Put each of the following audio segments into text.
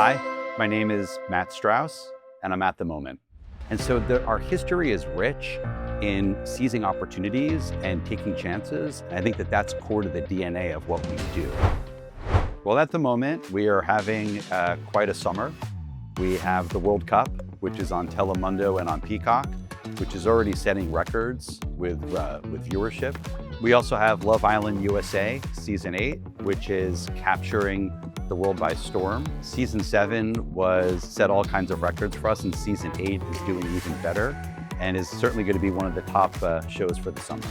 Hi, my name is Matt Strauss, and I'm at the moment. And so our history is rich in seizing opportunities and taking chances. And I think that that's core to the DNA of what we do. Well, at the moment, we are having quite a summer. We have the World Cup, which is on Telemundo and on Peacock, which is already setting records with viewership. We also have Love Island USA Season 8, which is capturing the world by storm. Season 7 set all kinds of records for us, and Season 8 is doing even better and is certainly going to be one of the top shows for the summer.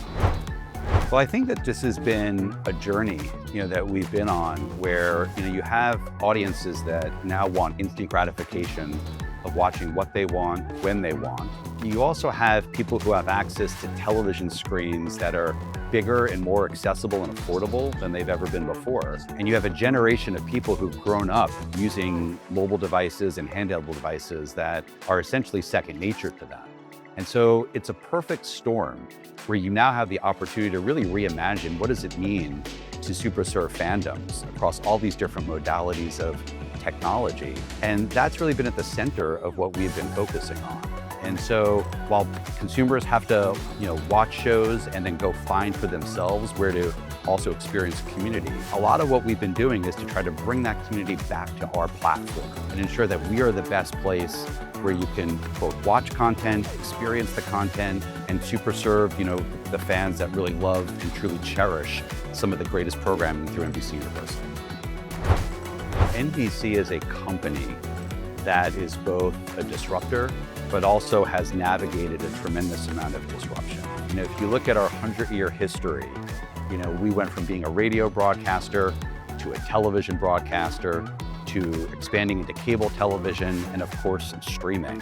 Well, I think that this has been a journey, that we've been on where, you have audiences that now want instant gratification of watching what they want, when they want. You also have people who have access to television screens that are bigger and more accessible and affordable than they've ever been before. And you have a generation of people who've grown up using mobile devices and handheld devices that are essentially second nature to them. And so it's a perfect storm where you now have the opportunity to really reimagine what does it mean to super serve fandoms across all these different modalities of technology. And that's really been at the center of what we've been focusing on. And so while consumers have to, watch shows and then go find for themselves where to also experience community, a lot of what we've been doing is to try to bring that community back to our platform and ensure that we are the best place where you can both watch content, experience the content, and super serve, the fans that really love and truly cherish some of the greatest programming through NBC Universal. NBC is a company that is both a disruptor, but also has navigated a tremendous amount of disruption. If you look at our 100-year history, we went from being a radio broadcaster to a television broadcaster to expanding into cable television and, of course, streaming.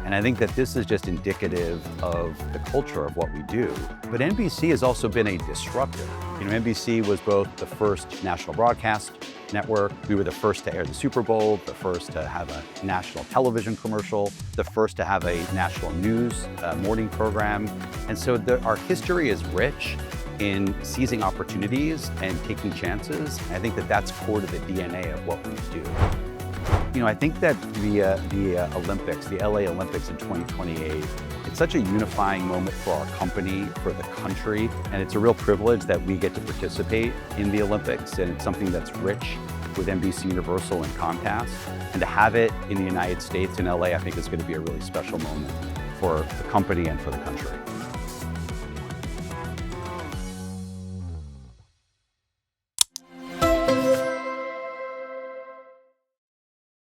And I think that this is just indicative of the culture of what we do. But NBC has also been a disruptor. NBC was both the first national broadcast network. We were the first to air the Super Bowl, the first to have a national television commercial, the first to have a national news morning program. And so our history is rich in seizing opportunities and taking chances. I think that that's core to the DNA of what we do. I think that the Olympics, the LA Olympics in 2028, it's such a unifying moment for our company, for the country, and it's a real privilege that we get to participate in the Olympics, and it's something that's rich with NBC Universal and Comcast. And to have it in the United States, in LA, I think is going to be a really special moment for the company and for the country.